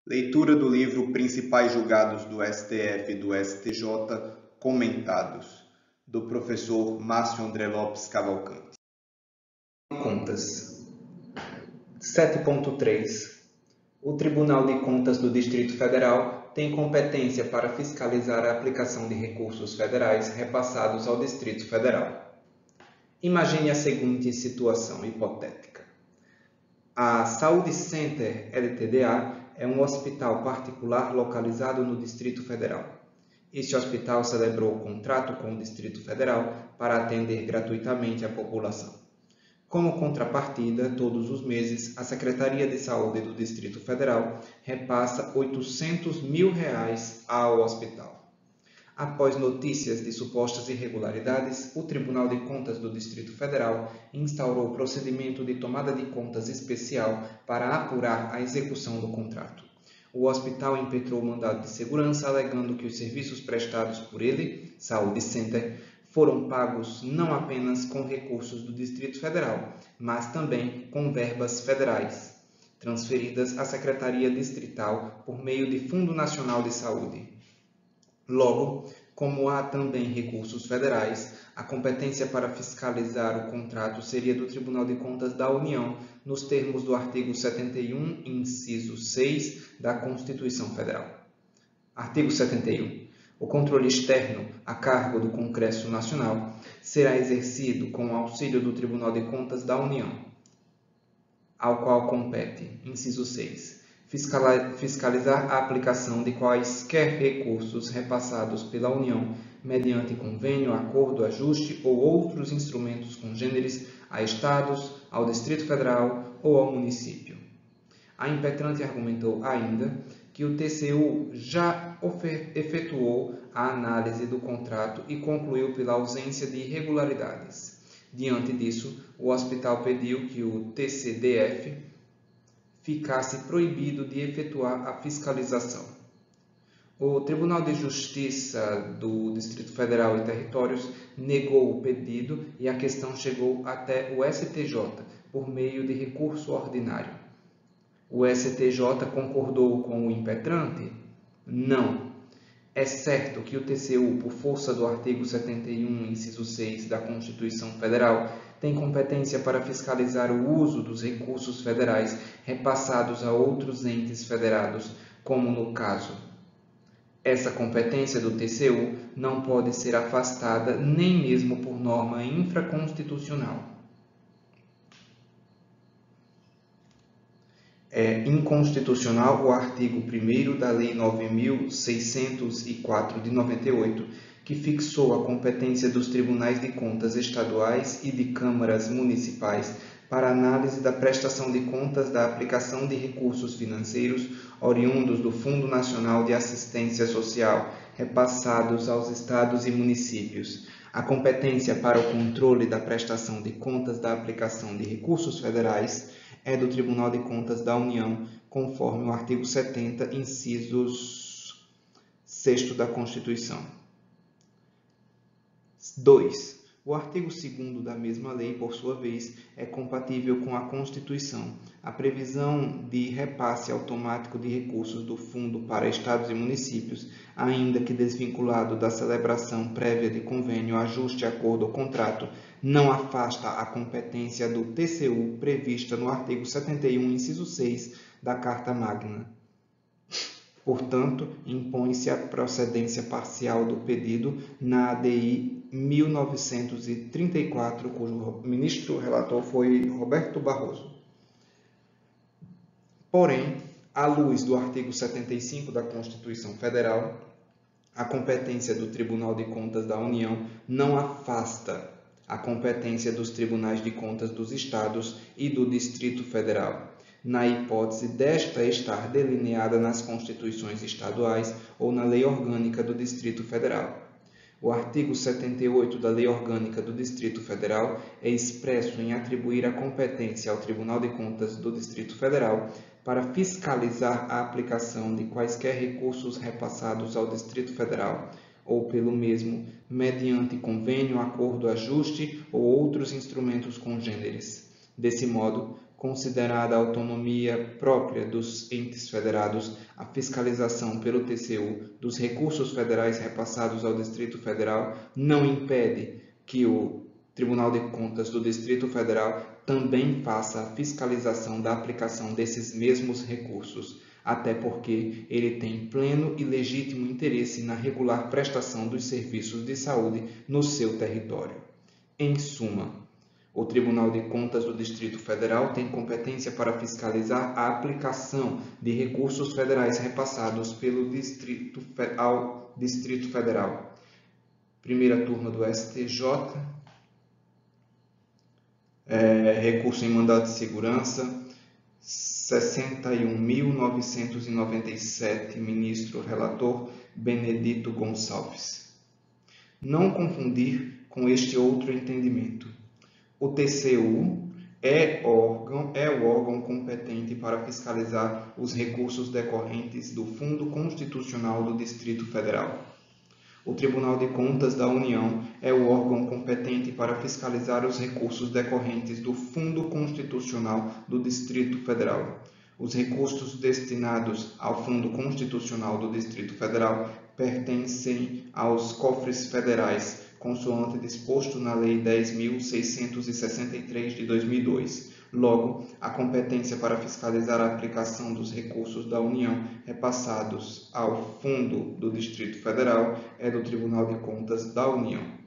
Leitura do livro Principais Julgados do STF e do STJ, comentados, do professor Márcio André Lopes Cavalcante. Contas. 7.3. O Tribunal de Contas do Distrito Federal tem competência para fiscalizar a aplicação de recursos federais repassados ao Distrito Federal. Imagine a seguinte situação hipotética. A Saúde Center LTDA é um hospital particular localizado no Distrito Federal. Este hospital celebrou contrato com o Distrito Federal para atender gratuitamente a população. Como contrapartida, todos os meses, a Secretaria de Saúde do Distrito Federal repassa R$ 800 mil ao hospital. Após notícias de supostas irregularidades, o Tribunal de Contas do Distrito Federal instaurou procedimento de tomada de contas especial para apurar a execução do contrato. O hospital impetrou mandado de segurança alegando que os serviços prestados por ele, Saúde Center, foram pagos não apenas com recursos do Distrito Federal, mas também com verbas federais, transferidas à Secretaria Distrital por meio de Fundo Nacional de Saúde. Logo, como há também recursos federais, a competência para fiscalizar o contrato seria do Tribunal de Contas da União, nos termos do artigo 71, inciso 6 da Constituição Federal. Artigo 71. O controle externo, a cargo do Congresso Nacional, será exercido com o auxílio do Tribunal de Contas da União, ao qual compete, inciso 6, fiscalizar a aplicação de quaisquer recursos repassados pela União mediante convênio, acordo, ajuste ou outros instrumentos congêneres a Estados, ao Distrito Federal ou ao município. A impetrante argumentou ainda que o TCU já efetuou a análise do contrato e concluiu pela ausência de irregularidades. Diante disso, o hospital pediu que o TCDF ficasse proibido de efetuar a fiscalização. O Tribunal de Justiça do Distrito Federal e Territórios negou o pedido e a questão chegou até o STJ por meio de recurso ordinário. O STJ concordou com o impetrante? Não. É certo que o TCU, por força do artigo 71, inciso 6 da Constituição Federal, tem competência para fiscalizar o uso dos recursos federais repassados a outros entes federados, como no caso. Essa competência do TCU não pode ser afastada nem mesmo por norma infraconstitucional. É inconstitucional o artigo 1º da Lei 9.604 de 98, que fixou a competência dos tribunais de contas estaduais e de câmaras municipais para análise da prestação de contas da aplicação de recursos financeiros oriundos do Fundo Nacional de Assistência Social, repassados aos estados e municípios. A competência para o controle da prestação de contas da aplicação de recursos federais é do Tribunal de Contas da União, conforme o artigo 70, incisos 6 da Constituição. 2. O artigo 2º da mesma lei, por sua vez, é compatível com a Constituição. A previsão de repasse automático de recursos do Fundo para estados e municípios, ainda que desvinculado da celebração prévia de convênio, ajuste, acordo ou contrato, não afasta a competência do TCU prevista no artigo 71, inciso 6 da Carta Magna. Portanto, impõe-se a procedência parcial do pedido na ADI 1934, cujo ministro relator foi Roberto Barroso. Porém, à luz do artigo 75 da Constituição Federal, a competência do Tribunal de Contas da União não afasta a competência dos Tribunais de Contas dos Estados e do Distrito Federal, na hipótese desta estar delineada nas Constituições estaduais ou na Lei Orgânica do Distrito Federal. O artigo 78 da Lei Orgânica do Distrito Federal é expresso em atribuir a competência ao Tribunal de Contas do Distrito Federal para fiscalizar a aplicação de quaisquer recursos repassados ao Distrito Federal, ou pelo mesmo, mediante convênio, acordo, ajuste ou outros instrumentos congêneres. Desse modo, considerada a autonomia própria dos entes federados, a fiscalização pelo TCU dos recursos federais repassados ao Distrito Federal não impede que o Tribunal de Contas do Distrito Federal também faça a fiscalização da aplicação desses mesmos recursos, até porque ele tem pleno e legítimo interesse na regular prestação dos serviços de saúde no seu território. Em suma, o Tribunal de Contas do Distrito Federal tem competência para fiscalizar a aplicação de recursos federais repassados ao Distrito Federal. Primeira turma do STJ, recurso em mandado de segurança, 61.997, ministro relator Benedito Gonçalves. Não confundir com este outro entendimento. O TCU é o órgão competente para fiscalizar os recursos decorrentes do Fundo Constitucional do Distrito Federal. O Tribunal de Contas da União é o órgão competente para fiscalizar os recursos decorrentes do Fundo Constitucional do Distrito Federal. Os recursos destinados ao Fundo Constitucional do Distrito Federal pertencem aos cofres federais, consoante disposto na Lei 10.663 de 2002. Logo, a competência para fiscalizar a aplicação dos recursos da União repassados ao Fundo do Distrito Federal é do Tribunal de Contas da União.